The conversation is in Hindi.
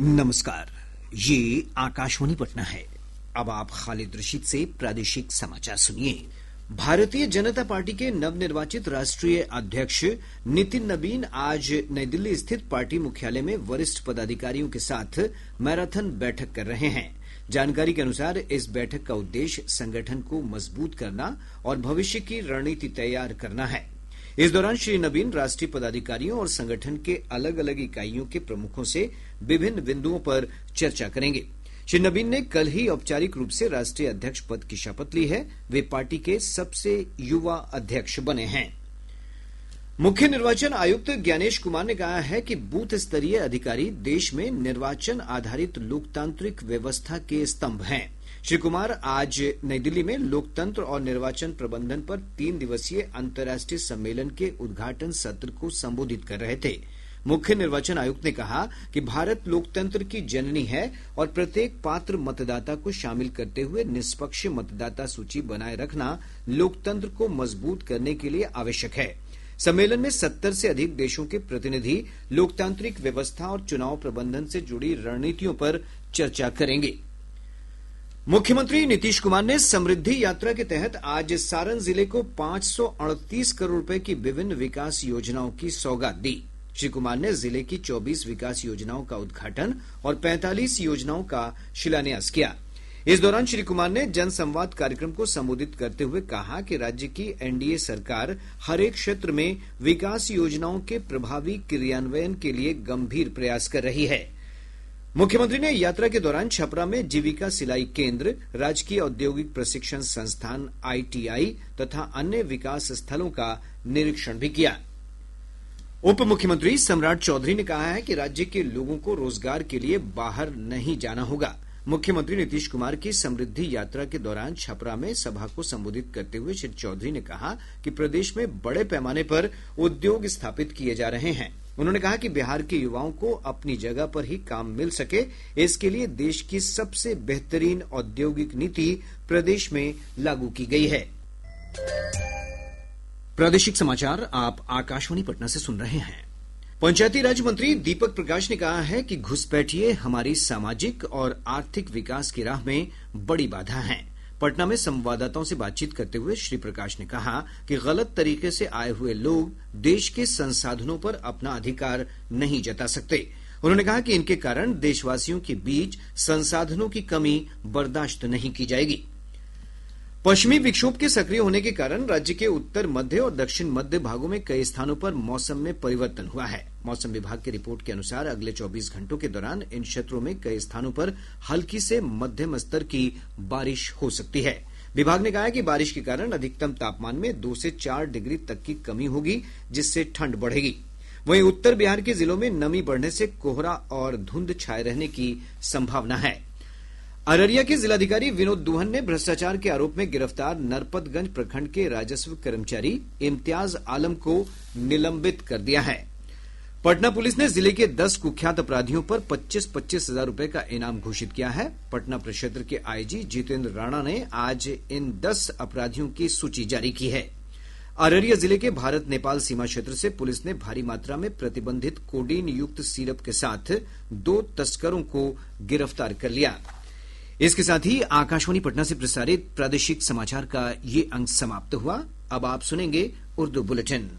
नमस्कार, ये आकाशवाणी पटना है। अब आप खालिद रशीद से प्रादेशिक समाचार सुनिए। भारतीय जनता पार्टी के नवनिर्वाचित राष्ट्रीय अध्यक्ष नितिन नबीन आज नई दिल्ली स्थित पार्टी मुख्यालय में वरिष्ठ पदाधिकारियों के साथ मैराथन बैठक कर रहे हैं। जानकारी के अनुसार इस बैठक का उद्देश्य संगठन को मजबूत करना और भविष्य की रणनीति तैयार करना है। इस दौरान श्री नबीन राष्ट्रीय पदाधिकारियों और संगठन के अलग अलग इकाइयों के प्रमुखों से विभिन्न बिंदुओं पर चर्चा करेंगे। श्री नबीन ने कल ही औपचारिक रूप से राष्ट्रीय अध्यक्ष पद की शपथ ली है। वे पार्टी के सबसे युवा अध्यक्ष बने हैं। मुख्य निर्वाचन आयुक्त ज्ञानेश कुमार ने कहा है कि बूथ स्तरीय अधिकारी देश में निर्वाचन आधारित लोकतांत्रिक व्यवस्था के स्तंभ हैं। श्री कुमार आज नई दिल्ली में लोकतंत्र और निर्वाचन प्रबंधन पर 3 दिवसीय अंतर्राष्ट्रीय सम्मेलन के उद्घाटन सत्र को संबोधित कर रहे थे। मुख्य निर्वाचन आयुक्त ने कहा कि भारत लोकतंत्र की जननी है और प्रत्येक पात्र मतदाता को शामिल करते हुए निष्पक्ष मतदाता सूची बनाए रखना लोकतंत्र को मजबूत करने के लिए आवश्यक है। सम्मेलन में 70 से अधिक देशों के प्रतिनिधि लोकतांत्रिक व्यवस्था और चुनाव प्रबंधन से जुड़ी रणनीतियों पर चर्चा करेंगे। मुख्यमंत्री नीतीश कुमार ने समृद्धि यात्रा के तहत आज सारण जिले को 538 करोड़ रुपए की विभिन्न विकास योजनाओं की सौगात दी। श्री कुमार ने जिले की 24 विकास योजनाओं का उद्घाटन और 45 योजनाओं का शिलान्यास किया। इस दौरान श्री कुमार ने जनसंवाद कार्यक्रम को संबोधित करते हुए कहा कि राज्य की एनडीए सरकार हर एक क्षेत्र में विकास योजनाओं के प्रभावी क्रियान्वयन के लिए गंभीर प्रयास कर रही है। मुख्यमंत्री ने यात्रा के दौरान छपरा में जीविका सिलाई केंद्र, राजकीय औद्योगिक प्रशिक्षण संस्थान आईटीआई तथा अन्य विकास स्थलों का निरीक्षण भी किया। उप मुख्यमंत्री सम्राट चौधरी ने कहा है कि राज्य के लोगों को रोजगार के लिए बाहर नहीं जाना होगा। मुख्यमंत्री नीतीश कुमार की समृद्धि यात्रा के दौरान छपरा में सभा को संबोधित करते हुए श्री चौधरी ने कहा कि प्रदेश में बड़े पैमाने पर उद्योग स्थापित किए जा रहे हैं। उन्होंने कहा कि बिहार के युवाओं को अपनी जगह पर ही काम मिल सके, इसके लिए देश की सबसे बेहतरीन औद्योगिक नीति प्रदेश में लागू की गई है। प्रादेशिक समाचार आप आकाशवाणी पटना से सुन रहे हैं। पंचायती राज मंत्री दीपक प्रकाश ने कहा है कि घुसपैठिए हमारी सामाजिक और आर्थिक विकास की राह में बड़ी बाधा हैं। पटना में संवाददाताओं से बातचीत करते हुए श्री प्रकाश ने कहा कि गलत तरीके से आए हुए लोग देश के संसाधनों पर अपना अधिकार नहीं जता सकते। उन्होंने कहा कि इनके कारण देशवासियों के बीच संसाधनों की कमी बर्दाश्त नहीं की जाएगी। पश्चिमी विक्षोभ के सक्रिय होने के कारण राज्य के उत्तर मध्य और दक्षिण मध्य भागों में कई स्थानों पर मौसम में परिवर्तन हुआ है। मौसम विभाग की रिपोर्ट के अनुसार अगले 24 घंटों के दौरान इन क्षेत्रों में कई स्थानों पर हल्की से मध्यम स्तर की बारिश हो सकती है। विभाग ने कहा है कि बारिश के कारण अधिकतम तापमान में 2 से 4 डिग्री तक की कमी होगी, जिससे ठंड बढ़ेगी। वहीं उत्तर बिहार के जिलों में नमी बढ़ने से कोहरा और धुंध छाये रहने की संभावना है। अररिया के जिलाधिकारी विनोद दुहन ने भ्रष्टाचार के आरोप में गिरफ्तार नरपतगंज प्रखंड के राजस्व कर्मचारी इम्तियाज आलम को निलंबित कर दिया है। पटना पुलिस ने जिले के 10 कुख्यात अपराधियों पर 25-25 हजार रुपए का इनाम घोषित किया है। पटना प्रक्षेत्र के आईजी जितेंद्र राणा ने आज इन 10 अपराधियों की सूची जारी की है। अररिया जिले के भारत नेपाल सीमा क्षेत्र से पुलिस ने भारी मात्रा में प्रतिबंधित कोडीन युक्त सिरप के साथ 2 तस्करों को गिरफ्तार कर लिया। इसके साथ ही आकाशवाणी पटना से प्रसारित प्रादेशिक समाचार का ये अंक समाप्त हुआ। अब आप सुनेंगे उर्दू बुलेटिन।